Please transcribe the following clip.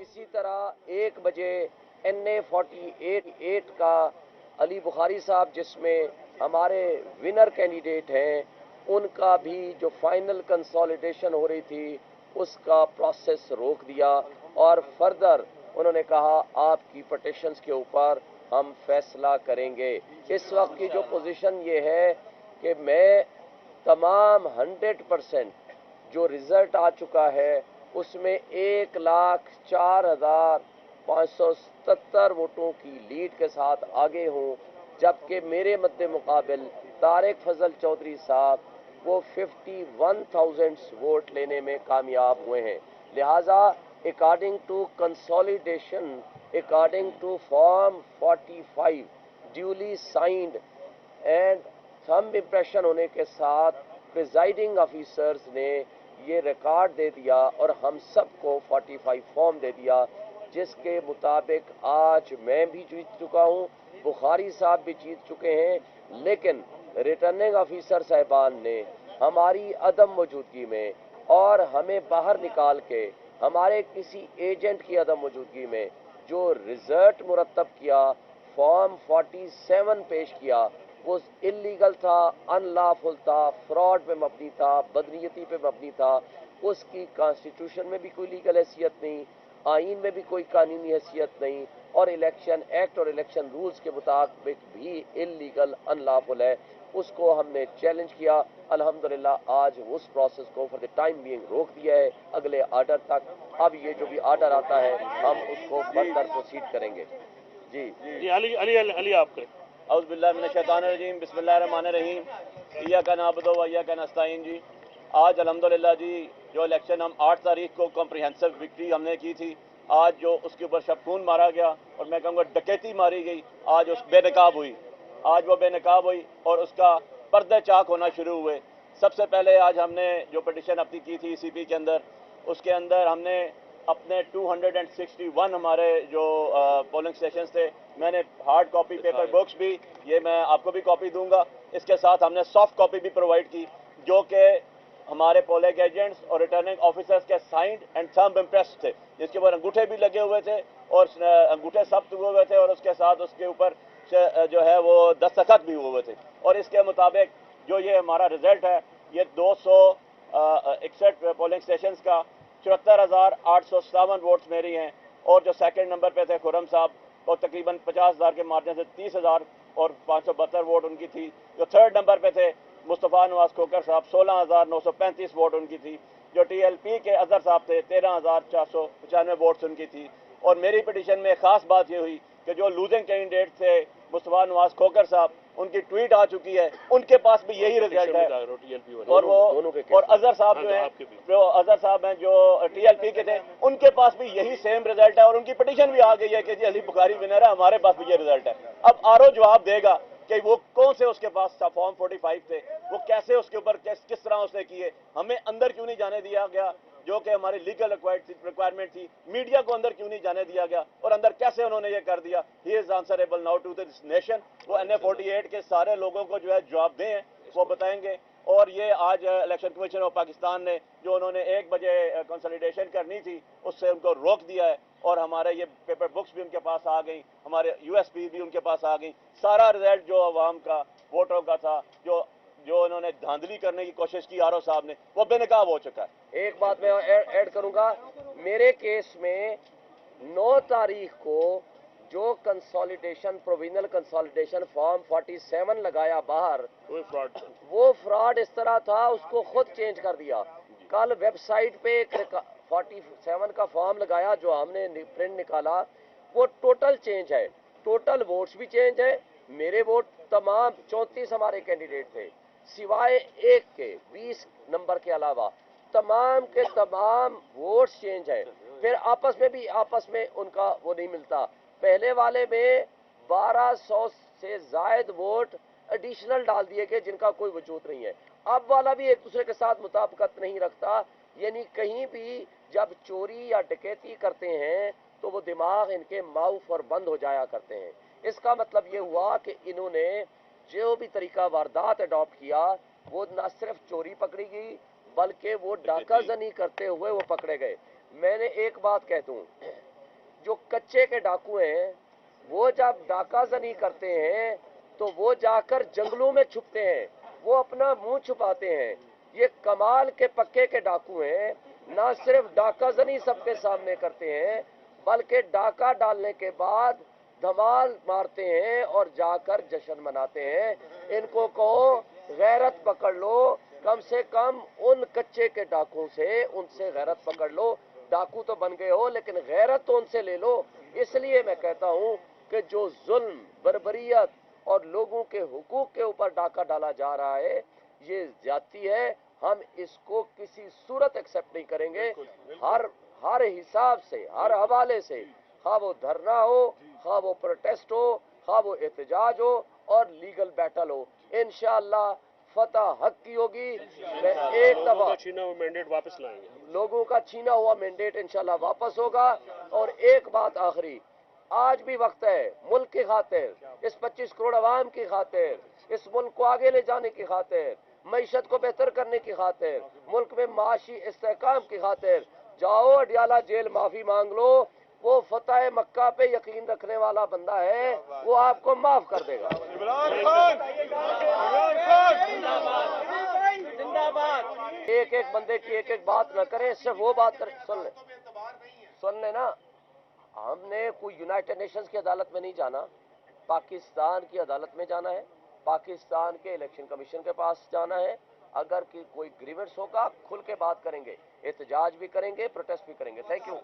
इसी तरह 1 बजे NA48 का अली बुखारी साहब जिसमें हमारे विनर कैंडिडेट हैं, उनका भी जो फाइनल कंसोलिडेशन हो रही थी उसका प्रोसेस रोक दिया और फर्दर उन्होंने कहा आपकी पटिशन्स के ऊपर हम फैसला करेंगे। इस वक्त की जो पोजीशन ये है कि मैं तमाम 100% जो रिज़ल्ट आ चुका है उसमें 1,04,577 वोटों की लीड के साथ आगे हूँ, जबकि मेरे मद्दे मुकाबिल तारिक फजल चौधरी साहब वो 51,000 वोट लेने में कामयाब हुए हैं। लिहाजा according to consolidation, according to form 45 duly signed and thumb impression होने के साथ प्रिजाइडिंग ऑफिसर्स ने ये रिकॉर्ड दे दिया और हम सबको 45 फॉर्म दे दिया, जिसके मुताबिक आज मैं भी जीत चुका हूँ, बुखारी साहब भी जीत चुके हैं। लेकिन रिटर्निंग ऑफिसर साहिबान ने हमारी अदम मौजूदगी में और हमें बाहर निकाल के हमारे किसी एजेंट की अदम मौजूदगी में जो रिजल्ट मुरतब किया, फॉर्म 47 पेश किया, वो इलीगल था, अनलॉफुल था, फ्रॉड पे मबनी था, बदनीयती पे मबनी था। उसकी कॉन्स्टिट्यूशन में भी कोई लीगल हैसियत नहीं, आइन में भी कोई कानूनी हैसियत नहीं, और इलेक्शन एक्ट और इलेक्शन रूल्स के मुताबिक भी इलीगल अनलॉफुल है। उसको हमने चैलेंज किया। अल्हम्दुलिल्लाह आज उस प्रोसेस को फॉर द टाइम बीइंग रोक दिया है अगले आर्डर तक। अब ये जो भी आर्डर आता है हम उसको फर्दर प्रोसीड करेंगे। जी अली आप करें। औज़ु बिल्लाहि मिनश शैतानिर रजीम, बिस्मिल्लाहिर रहमानिर रहीम, इय्याका नअबुदु व इय्याका नस्तईन। जी आज अल्हम्दुलिल्लाह जी जो इलेक्शन हम 8 तारीख को कॉम्प्रिहेंसिव विक्ट्री हमने की थी, आज जो उसके ऊपर शबखून मारा गया और मैं कहूँगा डकैती मारी गई, आज उस बेनकाब हुई, आज वो बेनकाब हुई और उसका पर्दे चाक होना शुरू हुए। सबसे पहले आज हमने जो पिटिशन अपनी की थी ECP के अंदर, उसके अंदर हमने अपने 261 हमारे जो पोलिंग स्टेशन थे, मैंने हार्ड कॉपी पेपर बुक्स भी, ये मैं आपको भी कॉपी दूंगा, इसके साथ हमने सॉफ्ट कॉपी भी प्रोवाइड की, जो कि हमारे पोलिंग एजेंट्स और रिटर्निंग ऑफिसर्स के साइंड एंड थंब इम्प्रेस थे, जिसके ऊपर अंगूठे भी लगे हुए थे और अंगूठे सख्त हुए हुए थे और उसके साथ उसके ऊपर जो है वो दस्तखत भी हुए हुए थे। और इसके मुताबिक जो ये हमारा रिजल्ट है, ये 261 पोलिंग स्टेशन का 74,857 वोट्स मेरी हैं, और जो सेकंड नंबर पे थे खुरम साहब, और तकरीबन 50,000 के मार्जिन से 30,572 वोट उनकी थी। जो थर्ड नंबर पे थे मुस्तफ़ा नवाज खोकर साहब, 16,935 वोट उनकी थी। जो TLP के अजहर साहब थे, 13,495 वोट्स उनकी थी। और मेरी पिटिशन में खास बात ये हुई कि जो लूजिंग कैंडिडेट थे मुस्तफ़ा नवाज खोकर साहब, उनकी ट्वीट आ चुकी है, उनके पास भी यही रिजल्ट है। और वो और अजहर साहब जो हैं, जो अजहर साहब हैं जो TLP के थे, उनके पास भी यही सेम रिजल्ट है और उनकी पिटिशन भी आ गई है कि जी अली बुखारी विनर है, हमारे पास भी ये रिजल्ट है। अब RO जवाब देगा कि वो कौन से उसके पास था फॉर्म 45 थे, वो कैसे उसके ऊपर किस तरह उसने किए, हमें अंदर क्यों नहीं जाने दिया गया जो कि हमारी लीगल रिक्वायरमेंट थी, मीडिया को अंदर क्यों नहीं जाने दिया गया और अंदर कैसे उन्होंने ये कर दिया। He is answerable now to this nation. वो NA48 के सारे लोगों को जो है जवाब दें, वो बताएंगे। और ये आज इलेक्शन कमीशन ऑफ पाकिस्तान ने जो उन्होंने 1 बजे कंसोलिडेशन करनी थी, उससे उनको रोक दिया है और हमारे ये पेपर बुक्स भी उनके पास आ गई, हमारे USB भी उनके पास आ गई। सारा रिजल्ट जो अवाम का वोटरों का था, जो उन्होंने धांधली करने की कोशिश की RO साहब ने, वो बेनकाब हो चुका है। एक बात मैं ऐड करूंगा, मेरे केस में 9 तारीख को जो कंसोलिडेशन प्रोविजनल कंसोलिडेशन फॉर्म 47 लगाया बाहर, वो फ्रॉड इस तरह था, उसको खुद चेंज कर दिया। कल वेबसाइट पे 47 का फॉर्म लगाया जो हमने प्रिंट निकाला, वो टोटल चेंज है, टोटल वोट्स भी चेंज है। मेरे वोट तमाम 34 हमारे कैंडिडेट थे, सिवाय एक के 20 नंबर के अलावा तमाम के तमाम वोट्स चेंज है। फिर आपस में उनका वो नहीं मिलता। पहले वाले में 1200 से जायद वोट एडिशनल डाल दिए गए जिनका कोई वजूद नहीं है। अब वाला भी एक दूसरे के साथ मुताबिकत नहीं रखता, यानी कहीं भी जब चोरी या डकैती करते हैं तो वो दिमाग इनके माउफ और बंद हो जाया करते हैं। इसका मतलब ये हुआ कि इन्होंने जो भी तरीका वारदात अडॉप्ट किया, वो न सिर्फ चोरी पकड़ी गई बल्कि वो डाका जनी करते हुए वो पकड़े गए। मैंने एक बात कह दूं, जो कच्चे के डाकू हैं वो जब डाका जनी करते हैं तो वो जाकर जंगलों में छुपते हैं, वो अपना मुंह छुपाते हैं। ये कमाल के पक्के के डाकू हैं, ना सिर्फ डाका जनी सबके सामने करते हैं बल्कि डाका डालने के बाद धमाल मारते हैं और जाकर जश्न मनाते हैं। इनको कहो गैरत पकड़ लो, कम से कम उन कच्चे के डाकुओं से उनसे गैरत पकड़ लो। डाकू तो बन गए हो लेकिन गैरत तो उनसे ले लो। इसलिए मैं कहता हूं कि जो जुल्म, बर्बरियत और लोगों के हुकूक के ऊपर डाका डाला जा रहा है ये ज्यादती है। हम इसको किसी सूरत एक्सेप्ट नहीं करेंगे। हर हिसाब से, हर हवाले से, खा वो धरना हो, खा वो प्रोटेस्ट हो, खा वो एहतजाज हो और लीगल बैटल हो, इंशाअल्लाह फतह हक की होगी। मैं एक दफा छीना हुआ मैंडेट वापस लाएंगे, लोगों का छीना हुआ मैंडेट इंशाअल्लाह वापस होगा। और एक बात आखिरी, आज भी वक्त है मुल्क की खातिर, इस 25 करोड़ आवाम की खातिर, इस मुल्क को आगे ले जाने की खातिर, मईशत को बेहतर करने की खातिर, मुल्क में माशी इस्तेहकाम की खातिर जाओ अडियाला जेल माफी मांग लो। वो फतेह मक्का पे यकीन रखने वाला बंदा है, वो आपको माफ कर देगा। एक एक बंदे की एक एक बात न करें, सिर्फ वो बात करें। सुन ले ना, हमने कोई यूनाइटेड नेशंस की अदालत में नहीं जाना, पाकिस्तान की अदालत में जाना है, पाकिस्तान के इलेक्शन कमीशन के पास जाना है। अगर कि कोई ग्रीवेंस होगा खुल के बात करेंगे, एहतजाज भी करेंगे, प्रोटेस्ट भी करेंगे। Thank you.